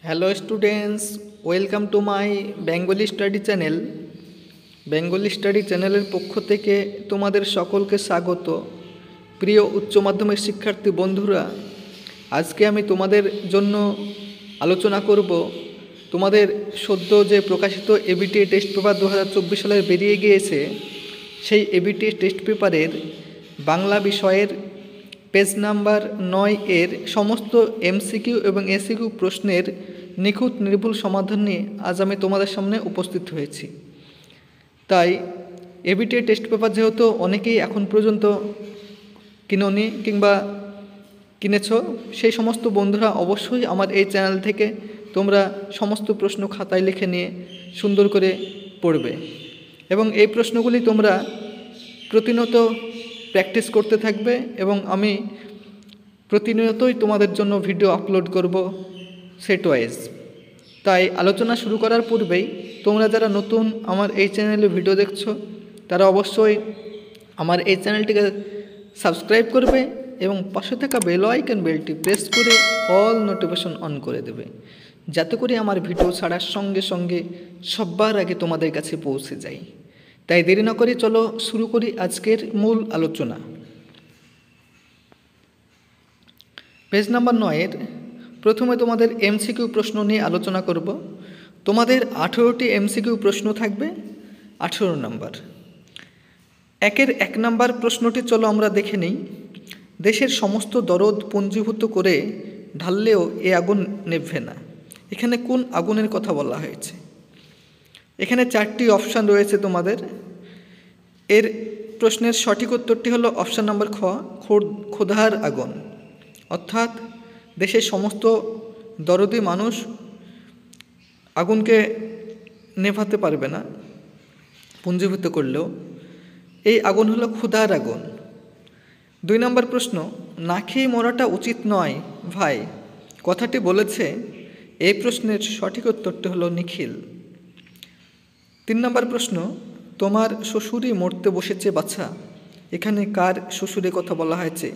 Hello students, welcome to my Bengali study channel. Bengali study চ্যানেলের পক্ষ থেকে তোমাদের সকলকে স্বাগত। প্রিয় উচ্চ মাধ্যমিক শিক্ষার্থী বন্ধুরা, আজকে আমি তোমাদের জন্য আলোচনা করব তোমাদের সদ্য যে প্রকাশিত এবিটি টেস্ট পেপার 2024 সালে বেরিয়ে গিয়েছে, সেই এবিটি টেস্ট পেপারের বাংলা বিষয়ের পেজ নাম্বার 9 এর সমস্ত এমসিকিউ এবং এসিকিউ প্রশ্নের নিখুঁত নির্ভুল সমাধান নিয়ে আজ আমি তোমাদের সামনে উপস্থিত হয়েছি। তাই এবিটি টেস্ট পেপার যেহেতু অনেকেই এখন পর্যন্ত কিনোনি কিংবা কিনেছ, সেই সমস্ত বন্ধুরা অবশ্যই আমার এই চ্যানেল থেকে তোমরা সমস্ত প্রশ্ন খাতায় লিখে নিয়ে সুন্দর করে পড়বে এবং এই প্রশ্নগুলি তোমরা প্রতিনিয়ত প্র্যাকটিস করতে থাকবে এবং আমি প্রতিনিয়তই তোমাদের জন্য ভিডিও আপলোড করব সেট ওয়াইজ। তাই আলোচনা শুরু করার পূর্বেই তোমরা যারা নতুন আমার এই চ্যানেলে ভিডিও দেখছো, তারা অবশ্যই আমার এই চ্যানেলটিকে সাবস্ক্রাইব করবে এবং পাশে থাকা বেল আইকন বেলটি প্রেস করে অল নোটিফিকেশন অন করে দেবে, যাতে করে আমার ভিডিও ছাড়ার সঙ্গে সঙ্গে সবার আগে তোমাদের কাছে পৌঁছে যায়। তাই দেরি না করে চলো শুরু করি আজকের মূল আলোচনা। পেজ নাম্বার 9 প্রথমে তোমাদের এমসিকিউ প্রশ্ন নিয়ে আলোচনা করব। তোমাদের 18টি এমসিকিউ প্রশ্ন থাকবে, 18 নম্বর। একের 1 নম্বর প্রশ্নটি চলো আমরা দেখে নিই। দেশের সমস্ত দরদ পুঞ্জীভূত করে ঢাললেও এ আগুন নেভে না। এখানে কোন আগুনের কথা বলা হয়েছে? এখানে 4টি অপশান রয়েছে তোমাদের। এর প্রশ্নের সঠিক উত্তরটি হলো অপশান নম্বর খ, ক্ষুধার আগুন। অর্থাৎ দেশের সমস্ত দরদি মানুষ আগুনকে নেভাতে পারবে না পুঞ্জীভূত করলেও। এই আগুন হলো ক্ষুধার আগুন। 2 নম্বর প্রশ্ন, না খেয়ে মরাটা উচিত নয় ভাই কথাটি বলেছে। এই প্রশ্নের সঠিক উত্তরটি হলো নিখিল। 3 নম্বর প্রশ্ন, তোমার শ্বশুরই মরতে বসেছে বাছা। এখানে কার শ্বশুরের কথা বলা হয়েছে?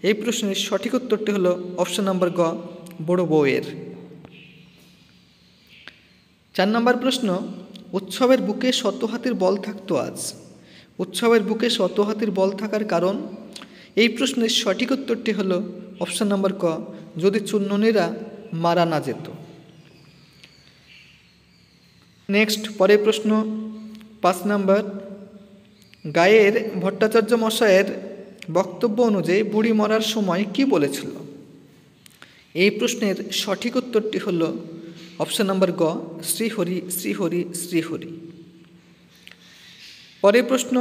এই প্রশ্নের সঠিক উত্তরটি হলো অপশন নম্বর গ, বড় বউয়ের। 4 নম্বর প্রশ্ন, উৎসবের বুকে শত হাতির বল থাকতো আজ। উৎসবের বুকে শত হাতির বল থাকার কারণ? এই প্রশ্নের সঠিক উত্তরটি হলো অপশন নম্বর ক, যদি চুন্ননীরা মারা না যেত। নেক্সট, পরের প্রশ্ন 5 নম্বর, গায়ের ভট্টাচার্য মশাইয়ের বক্তব্য অনুযায়ী বুড়ি মরার সময় কি বলেছিল? এই প্রশ্নের সঠিক উত্তরটি হল অপশন নম্বর গ, শ্রীহরি শ্রীহরি শ্রীহরি। পরের প্রশ্ন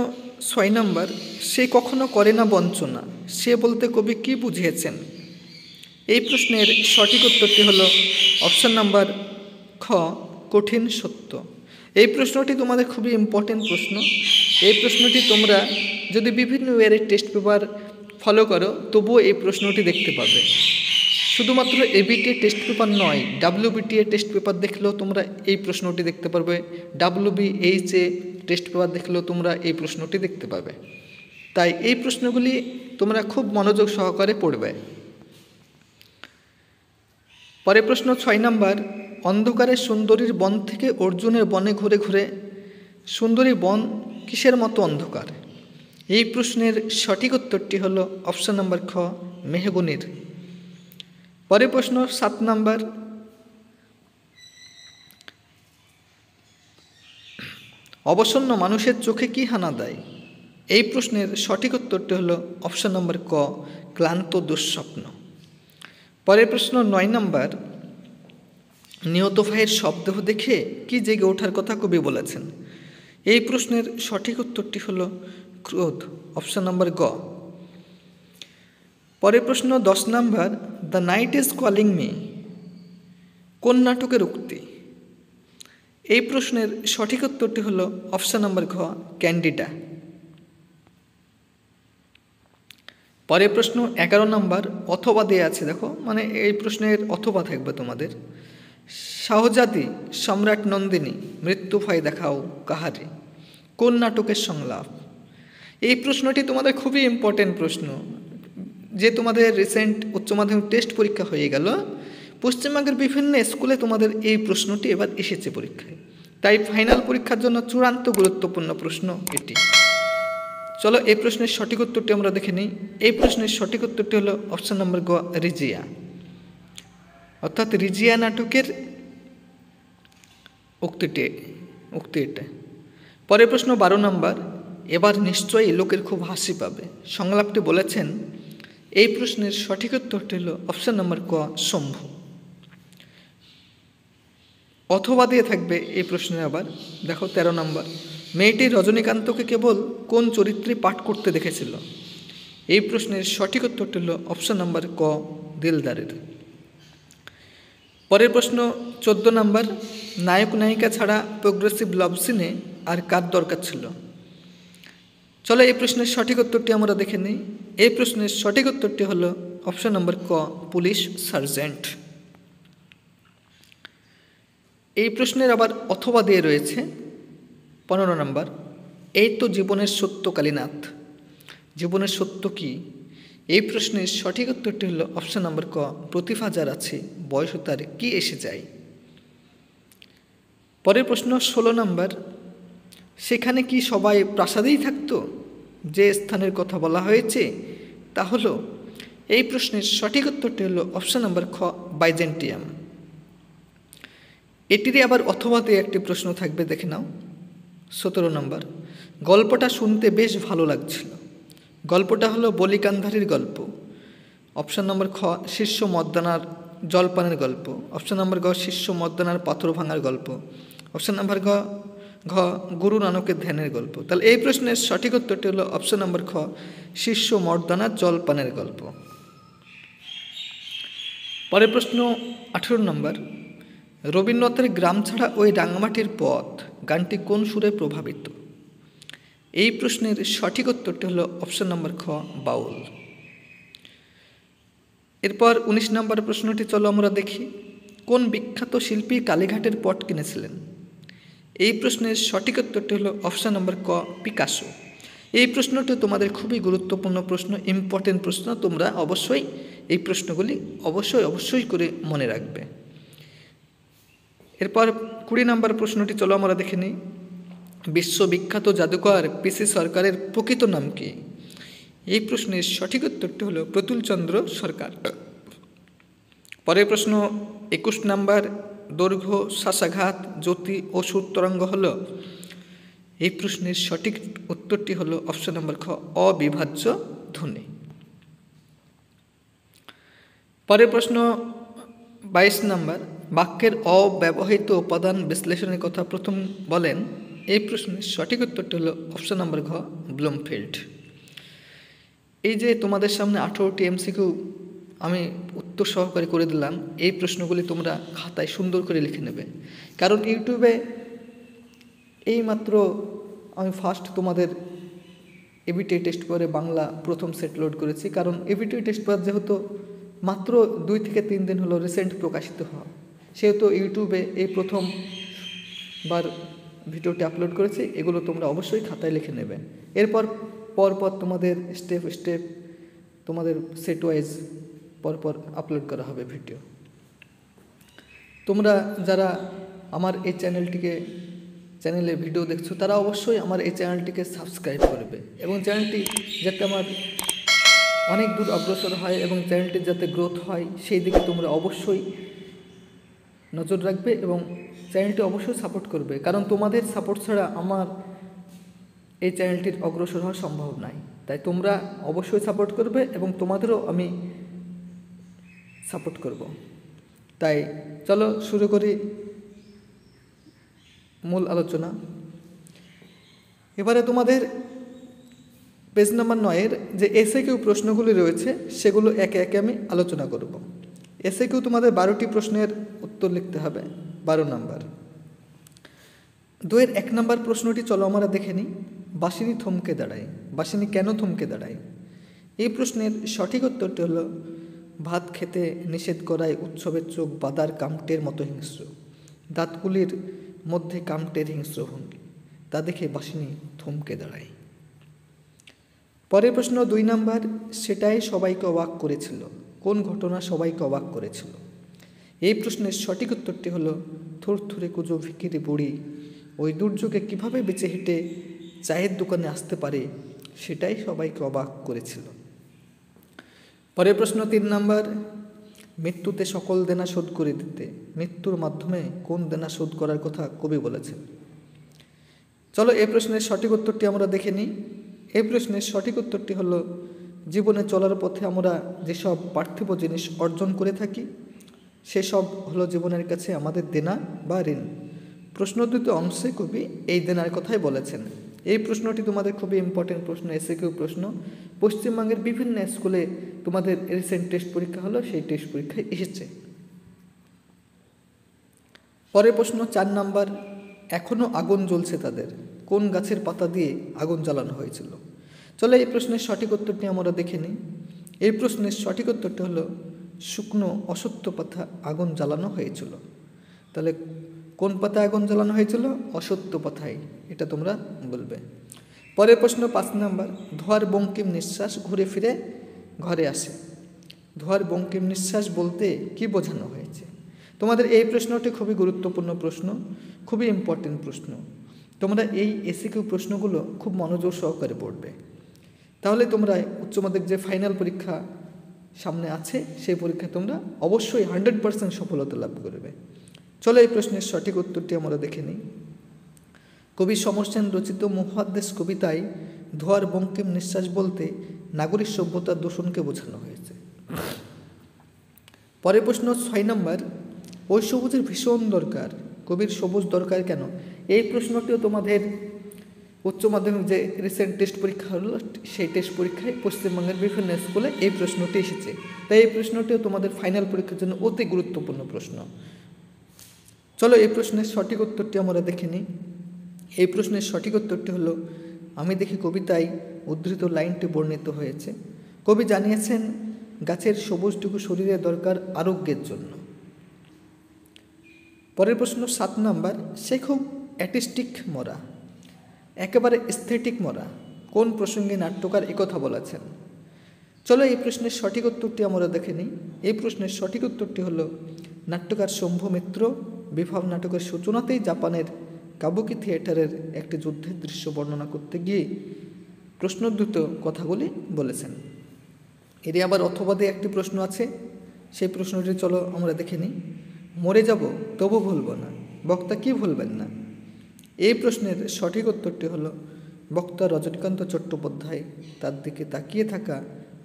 6 নম্বর, সে কখনো করে না বঞ্চনা, সে বলতে কবি কি বুঝিয়েছেন? এই প্রশ্নের সঠিক উত্তরটি হল অপশন নম্বর খ, কঠিন সত্য। এই প্রশ্নটি তোমাদের খুবই ইম্পর্টেন্ট প্রশ্ন। এই প্রশ্নটি তোমরা যদি বিভিন্ন ইয়ারের টেস্ট পেপার ফলো করো তবুও এই প্রশ্নটি দেখতে পাবে। শুধুমাত্র এবিটি টেস্ট পেপার নয়, ডাব্লিউবিটি এর টেস্ট পেপার দেখলেও তোমরা এই প্রশ্নটি দেখতে পারবে, ডাব্লিউবিএইচ এ টেস্ট পেপার দেখলেও তোমরা এই প্রশ্নটি দেখতে পাবে। তাই এই প্রশ্নগুলি তোমরা খুব মনোযোগ সহকারে পড়বে। পরের প্রশ্ন 6 নম্বর, অন্ধকারে সুন্দরীর বন থেকে অর্জুনের বনে ঘুরে ঘুরে। সুন্দরী বন কিসের মতো অন্ধকার? এই প্রশ্নের সঠিক উত্তরটি হল অপশন নম্বর খ, মেহগনির। পরের প্রশ্ন 7 নম্বর, অবসন্ন মানুষের চোখে কি হানা দেয়? এই প্রশ্নের সঠিক উত্তরটি হল অপশন নম্বর ক, ক্লান্ত দুঃস্বপ্ন। পরের প্রশ্ন 9 নম্বর, নিহত ভাইয়ের শবদেহ দেখে কি জেগে ওঠার কথা কবি বলেছেন? এই প্রশ্নের সঠিক উত্তরটি হল ক্রোধ, অপশন নম্বর গ। পরের প্রশ্ন 10 নম্বর, the night is calling me কোন নাটকের উক্তি? এই প্রশ্নের সঠিক উত্তরটি হল অপশন নম্বর ঘ, ক্যান্ডিডা। পরের প্রশ্ন 11 নম্বর, অথবা দেয়া আছে, দেখো মানে এই প্রশ্নের অথবা থাকবে তোমাদের। শাহজাদি সম্রাট নন্দিনী মৃত্যু ভয় দেখাও কাহারে কোন নাটকের সংলাপ? এই প্রশ্নটি তোমাদের খুবই ইম্পর্টেন্ট প্রশ্ন। যে তোমাদের রিসেন্ট উচ্চ মাধ্যমিক টেস্ট পরীক্ষা হয়ে গেল, পশ্চিমবঙ্গের বিভিন্ন স্কুলে তোমাদের এই প্রশ্নটি এবার এসেছে পরীক্ষায়, তাই ফাইনাল পরীক্ষার জন্য চূড়ান্ত গুরুত্বপূর্ণ প্রশ্ন এটি। চলো এই প্রশ্নের সঠিক উত্তরটি আমরা দেখে নিই। এই প্রশ্নের সঠিক উত্তরটি হলো অপশন নম্বর গ, রিজিয়া, অর্থাৎ রিজিয়া নাটকের উক্তি এটা। পরের প্রশ্ন 12 নম্বর, এবার নিশ্চয়ই লোকের খুব হাসি পাবে, সংলাপটি বলেছেন। এই প্রশ্নের সঠিক উত্তরটি হলো অপশন নম্বর ক, শম্ভু। অথবা দিয়ে থাকবে এই প্রশ্নে। আবার দেখো 13 নম্বর, মেয়েটি রজনীকান্তকে কেবল কোন চরিত্রে পাঠ করতে দেখেছিল? এই প্রশ্নের সঠিক উত্তরটি হলো অপশন নম্বর ক, দিলদারের। পরের প্রশ্ন 14 নম্বর, নায়ক নায়িকা ছাড়া প্রোগ্রেসিভ লাভ সিনে আর কার দরকার ছিল? চলো এই প্রশ্নের সঠিক উত্তরটি আমরা দেখে নিই। এই প্রশ্নের সঠিক উত্তরটি হলো অপশন নম্বর ক, পুলিশ সার্জেন্ট। এই প্রশ্নের আবার অথবা দিয়ে রয়েছে 15 নম্বর, এই তো জীবনের সত্য কালীনাথ। জীবনের সত্য কি? এই প্রশ্নের সঠিক উত্তরটি হলো অপশন নম্বর ক, প্রতিভা যার আছে বয়স তার কি এসে যায়। পরের প্রশ্ন 16 নম্বর, সেখানে কি সবাই প্রাসাদেই থাকতো? যে স্থানের কথা বলা হয়েছে তা হলো। এই প্রশ্নের সঠিক উত্তরটি হলো অপশন নম্বর খ, বাইজেন্টিয়াম। এটিরই আবার অথবাতে একটি প্রশ্ন থাকবে, দেখে নাও। 17 নম্বর, গল্পটা শুনতে বেশ ভালো লাগছিল। গল্পটা হলো বলি কান্ধারীর গল্প। অপশন নম্বর খ, শিষ্য মদ্দানার জলপানের গল্প। অপশন নম্বর গ, শিষ্য মদ্দানার পাথর ভাঙার গল্প। অপশন নম্বর ঘ, গুরু নানকের ধ্যানের গল্প। তাহলে এই প্রশ্নের সঠিক উত্তরটি হলো অপশন নম্বর খ, শিষ্য মর্দানার জলপানের গল্প। পরের প্রশ্ন 18 নম্বর, রবীন্দ্রনাথের গ্রাম ছাড়া ওই রাঙামাটির পথ গানটি কোন সুরে প্রভাবিত? এই প্রশ্নের সঠিক উত্তরটি হলো অপশন নম্বর খ, বাউল। এরপর 19 নম্বর প্রশ্নটি চলো আমরা দেখি। কোন বিখ্যাত শিল্পী কালীঘাটের পট কিনেছিলেন? এই প্রশ্নের সঠিক উত্তরটি হলো অপশন নম্বর ক, পিকাসো। এই প্রশ্নটি তোমাদের খুবই গুরুত্বপূর্ণ প্রশ্ন, ইম্পর্টেন্ট প্রশ্ন। তোমরা অবশ্যই এই প্রশ্নগুলি অবশ্যই করে মনে রাখবে। এরপর 20 নম্বর প্রশ্নটি চলো আমরা দেখে নিই। বিশ্ববিখ্যাত জাদুকর পিসি সরকারের প্রকৃত নাম কি? এই প্রশ্নের সঠিক উত্তরটি হলো প্রতুলচন্দ্র সরকার। পরের প্রশ্ন 21 নম্বর, দৈর্ঘ্য, শ্বাসাঘাত, জ্যোতি ও সুর তরঙ্গ হলো। এই প্রশ্নের সঠিক উত্তরটি হলো অপশন নম্বর খ, অবিভাজ্য ধ্বনি। পরের প্রশ্ন 22 নম্বর, বাক্যের অব্যবহৃত উপাদান বিশ্লেষণের কথা প্রথম বলেন। এই প্রশ্নের সঠিক উত্তরটি হলো অপশন নম্বর ঘ, ব্লুমফিল্ড। এই যে তোমাদের সামনে 18টি এমসিকিউ আমি উত্তর সহকারে করে দিলাম, এই প্রশ্নগুলি তোমরা খাতায় সুন্দর করে লিখে নেবে। কারণ ইউটিউবে এইমাত্র আমি ফার্স্ট তোমাদের এবিটি টেস্ট পেপারে বাংলা প্রথম সেট লোড করেছি। কারণ এবিটি টেস্ট পেপার যেহেতু মাত্র 2 থেকে 3 দিন হলো রিসেন্ট প্রকাশিত হওয়া, সেহেতু ইউটিউবে এই প্রথমবার ভিডিওটি আপলোড করেছি। এগুলো তোমরা অবশ্যই খাতায় লিখে নেবে। এরপর পরপর তোমাদের স্টেপ তোমাদের সেট ওয়াইজ পরপর আপলোড করা হবে ভিডিও। তোমরা যারা আমার এই চ্যানেলে ভিডিও দেখছো তারা অবশ্যই আমার এই চ্যানেলটিকে সাবস্ক্রাইব করবে এবং চ্যানেলটি যাতে আমার অনেক দূর অগ্রসর হয় এবং চ্যানেলটির যাতে গ্রোথ হয় সেই দিকে তোমরা অবশ্যই নজর রাখবে এবং চ্যানেলটি অবশ্যই সাপোর্ট করবে। কারণ তোমাদের সাপোর্ট ছাড়া আমার এই চ্যানেলটির অগ্রসর হওয়া সম্ভব নয়। তাই তোমরা অবশ্যই সাপোর্ট করবে এবং তোমাদেরও আমি সাপোর্ট করব। তাই চলো শুরু করি মূল আলোচনা। এবারে তোমাদের পেজ নাম্বার 9-এর যে এসএকিউ প্রশ্নগুলি রয়েছে সেগুলো একে একে আমি আলোচনা করব। এসএকিউ তোমাদের 12টি প্রশ্নের উত্তর লিখতে হবে, 12 নম্বর। 2-এর 1 নম্বর প্রশ্নটি চলো আমরা দেখে নিই। বাসিনী থমকে দাঁড়ায়, বাসিনী কেন থমকে দাঁড়ায়? এই প্রশ্নের সঠিক উত্তরটি হলো, ভাত খেতে নিষেধ করায় উৎসবের চোখ বাদার কামটের মতো হিংস্র, দাঁতগুলির মধ্যে কামটের হিংস্র ভঙ্গি, তা দেখে বাসিনী থমকে দাঁড়ায়। পরের প্রশ্ন 2 নম্বর, সেটাই সবাইকে অবাক করেছিল। কোন ঘটনা সবাইকে অবাক করেছিল? এই প্রশ্নের সঠিক উত্তরটি হলো থুরথুরে কুজো ভিখিরি বুড়ি ওই দুর্যোগে কীভাবে বেঁচে হেঁটে চায়ের দোকানে আসতে পারে সেটাই সবাইকে অবাক করেছিল। পরের প্রশ্ন 3 নম্বর, মৃত্যুতে সকল দেনা শোধ করে দিতে মৃত্যুর মাধ্যমে কোন দেনা শোধ করার কথা কবি বলেছেন? চলো এই প্রশ্নের সঠিক উত্তরটি আমরা দেখে নিই। এই প্রশ্নের সঠিক উত্তরটি হলো জীবনে চলার পথে আমরা যেসব পার্থিব জিনিস অর্জন করে থাকি সেসব হলো জীবনের কাছে আমাদের দেনা বা ঋণ। প্রশ্ন দুটো অংশে কবি এই দেনার কথাই বলেছেন। এই প্রশ্নটি তোমাদের খুবই ইম্পর্টেন্ট প্রশ্ন, এসএকিউ প্রশ্ন। পশ্চিমবঙ্গের বিভিন্ন স্কুলে তোমাদের রিসেন্ট টেস্ট পরীক্ষা হলো, সেই টেস্ট পরীক্ষায় এসেছে। পরের প্রশ্ন 4 নম্বর, এখনও আগুন জ্বলছে তাদের কোন গাছের পাতা দিয়ে আগুন জ্বালানো হয়েছিল? চলো এই প্রশ্নের সঠিক উত্তরটি আমরা দেখে নিই। এই প্রশ্নের সঠিক উত্তরটি হলো শুকনো অসত্য পাতা আগুন জ্বালানো হয়েছিল। তাহলে কোন পাতায় আগুন জ্বালানো হয়েছিল? অসত্য পাতায়, এটা তোমরা বলবে। পরের প্রশ্ন 5 নম্বর, ধোয়ার বঙ্কিম নিঃশ্বাস ঘুরে ফিরে ঘরে আসে। ধোয়ার বঙ্কিম নিঃশ্বাস বলতে কি বোঝানো হয়েছে? তোমাদের এই প্রশ্নটি খুবই গুরুত্বপূর্ণ প্রশ্ন, খুবই ইম্পর্টেন্ট প্রশ্ন। তোমরা এই এসিকিউ প্রশ্নগুলো খুব মনোযোগ সহকারে পড়বে, তাহলে তোমরা উচ্চ মাধ্যমিক যে ফাইনাল পরীক্ষা সামনে আছে সেই পরীক্ষায় তোমরা অবশ্যই 100% সফলতা লাভ করবে। চলো এই প্রশ্নের সঠিক উত্তরটি আমরা দেখে নিই। কবি সমর সেন রচিত মুহাদ্দেশ কবিতায় ধোয়ার বঙ্কিম নিঃশ্বাস বলতে নাগরিক সভ্যতার দূষণকে বোঝানো হয়েছে। পরের প্রশ্ন 6 নম্বর, ওই সবুজের ভীষণ দরকার কবির সবুজ দরকার কেন? এই প্রশ্নটিও তোমাদের উচ্চ মাধ্যমিক যে রিসেন্ট টেস্ট পরীক্ষা হলো সেই টেস্ট পরীক্ষায় পশ্চিমবঙ্গের বিভিন্ন স্কুলে এই প্রশ্নটি এসেছে। তাই এই প্রশ্নটিও তোমাদের ফাইনাল পরীক্ষার জন্য অতি গুরুত্বপূর্ণ প্রশ্ন। চলো এই প্রশ্নের সঠিক উত্তরটি আমরা দেখে নিই। এই প্রশ্নের সঠিক উত্তরটি হলো আমি দেখি কবিতায় উদ্ধৃত লাইনটি বর্ণিত হয়েছে। কবি জানিয়েছেন গাছের সবুজটুকু শরীরে দরকার আরোগ্যের জন্য। পরের প্রশ্ন 7 নম্বর, সে খুব অ্যাটিস্টিক মরা একেবারে স্থেটিক মরা কোন প্রসঙ্গে নাট্যকার একথা বলেছেন? চলো এই প্রশ্নের সঠিক উত্তরটি আমরা দেখে নিই। এই প্রশ্নের সঠিক উত্তরটি হলো নাট্যকার শম্ভু মিত্র বিভব নাটকের সূচনাতেই জাপানের কাবুকি থিয়েটারের একটি যুদ্ধের দৃশ্য বর্ণনা করতে গিয়ে প্রশ্নোদ্ধৃত কথাগুলি বলেছেন। এরই আবার অথবাদে একটি প্রশ্ন আছে, সেই প্রশ্নটি চলো আমরা দেখে নিই। মরে যাব তবু ভুলব না, বক্তা কি ভুলবেন না? এই প্রশ্নের সঠিক উত্তরটি হলো বক্তা রজনীকান্ত চট্টোপাধ্যায় তার দিকে তাকিয়ে থাকা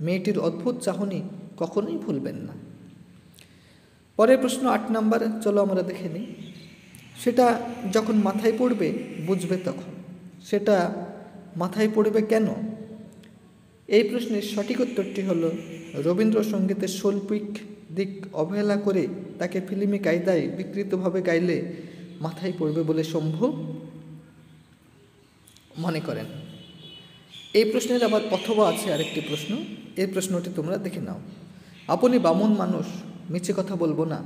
মেয়েটির অদ্ভুত চাহনি কখনোই ভুলবেন না। পরের প্রশ্ন 8 নম্বর, চলো আমরা দেখে নিই। সেটা যখন মাথায় পড়বে বুঝবে তখন, সেটা মাথায় পড়বে কেন? এই প্রশ্নের সঠিক উত্তরটি হলো রবীন্দ্রসঙ্গীতের শৈল্পিক দিক অবহেলা করে তাকে ফিল্মি কায়দায় বিকৃতভাবে গাইলে মাথায় পড়বে বলে শম্ভু মনে করেন। এই প্রশ্নের আবার অথবা আছে আরেকটি প্রশ্ন, এই প্রশ্নটি তোমরা দেখে নাও। আপনি বামুন মানুষ, মিছে কথা বলবো না,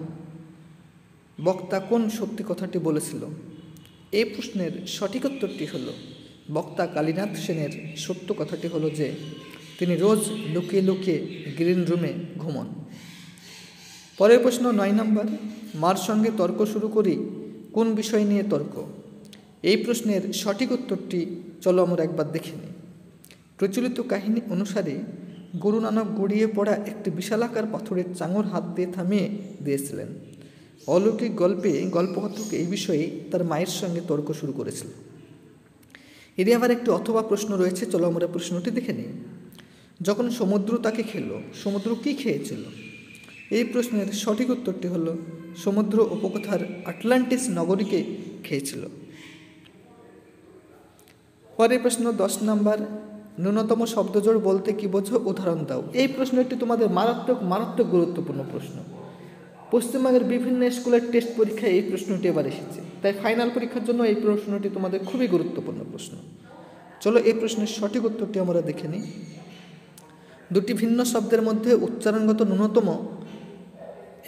বক্তা কোন সত্যি কথাটি বলেছিল? এই প্রশ্নের সঠিক উত্তরটি হলো বক্তা কালীনাথ সেনের সত্য কথাটি হলো যে তিনি রোজ লুকিয়ে লুকিয়ে গ্রিন রুমে ঘুমন। পরের প্রশ্ন 9 নম্বর, মার সঙ্গে তর্ক শুরু করি কোন বিষয় নিয়ে তর্ক? এই প্রশ্নের সঠিক উত্তরটি চলো আমরা একবার দেখে নিই। প্রচলিত কাহিনী অনুসারে গুরু নানক গড়িয়ে পড়া একটি বিশালাকার পাথরের চাঙর হাত দিয়ে থামিয়ে দিয়েছিলেন। অলৌকিক গল্পে গল্পকথক এই বিষয়ে তার মায়ের সঙ্গে তর্ক শুরু করেছিল। এরই আবার একটি অথবা প্রশ্ন রয়েছে, চলো আমরা প্রশ্নটি দেখে নিই। যখন সমুদ্র তাকে খেলো, সমুদ্র কি খেয়েছিল? এই প্রশ্নের সঠিক উত্তরটি হলো সমুদ্র উপকথার আটলান্টিস নগরীকে খেয়েছিল। পরের প্রশ্ন 10 নম্বর, ন্যূনতম শব্দজোড় বলতে কি বোঝো, উদাহরণ দাও। এই প্রশ্নটি তোমাদের মারাত্মক গুরুত্বপূর্ণ প্রশ্ন। পশ্চিমবঙ্গের বিভিন্ন স্কুলের টেস্ট পরীক্ষায় এই প্রশ্নটি এবার এসেছে, তাই ফাইনাল পরীক্ষার জন্য এই প্রশ্নটি তোমাদের খুবই গুরুত্বপূর্ণ প্রশ্ন। চলো এই প্রশ্নের সঠিক উত্তরটি আমরা দেখে নিই। দুটি ভিন্ন শব্দের মধ্যে উচ্চারণগত ন্যূনতম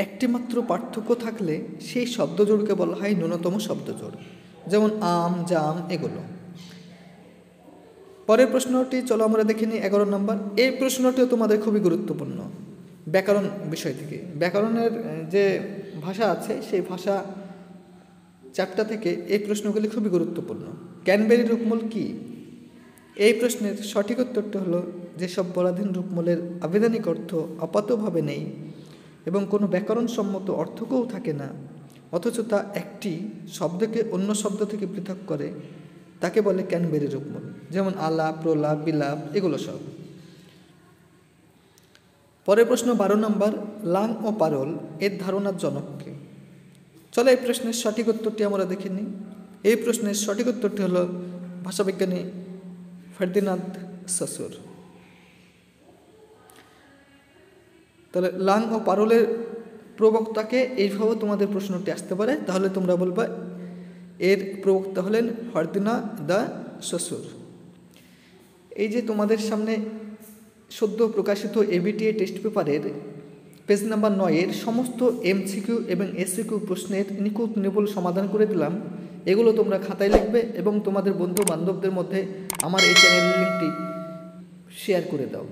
একটি মাত্র পার্থক্য থাকলে সেই শব্দজোড়কে বলা হয় ন্যূনতম শব্দজোড়, যেমন আম, জাম এগুলো। পরের প্রশ্নটি চলো আমরা দেখে নিই 11 নম্বর। এই প্রশ্নটিও তোমাদের খুবই গুরুত্বপূর্ণ ব্যাকরণ বিষয় থেকে। ব্যাকরণের যে ভাষা আছে সেই ভাষা চ্যাপ্টার থেকে এই প্রশ্নগুলি খুবই গুরুত্বপূর্ণ। ক্যানবেরি রূপমূল কী? এই প্রশ্নের সঠিক উত্তরটি হলো যেসব পরাধীন রূপমূলের আবেদনিক অর্থ আপাতভাবে নেই এবং কোনো ব্যাকরণসম্মত অর্থকেও থাকে না, অথচ তা একটি শব্দকে অন্য শব্দ থেকে পৃথক করে, তাকে বলে ক্যানবেরি রূপমূল। যেমন আলাপ, প্রলাপ, বিলাপ এগুলো সব। পরের প্রশ্ন 12 নম্বর, লাং ও পারল এর ধারণার জনককে। চলো এই প্রশ্নের সঠিক উত্তরটি আমরা দেখে নিই। এই প্রশ্নের সঠিক উত্তরটি হলো ভাষাবিজ্ঞানী ফার্দিনান্দ সসুর। তাহলে লাং ও পারলের প্রবক্তাকে এইভাবে তোমাদের প্রশ্নটি আসতে পারে, তাহলে তোমরা বলবা এর প্রবক্তা হলেন ফার্দিনান্দ সসুর। এই যে তোমাদের সামনে সদ্য প্রকাশিত এবিটিএ টেস্ট পেপারের পেজ নাম্বার 9-এর সমস্ত এমসিকিউ এবং এসসিকিউ প্রশ্নের নিখুঁত নির্ভুল সমাধান করে দিলাম। এগুলো তোমরা খাতায় লিখবে এবং তোমাদের বন্ধু বান্ধবদের মধ্যে আমার এই চ্যানেলের লিঙ্কটি শেয়ার করে দাও।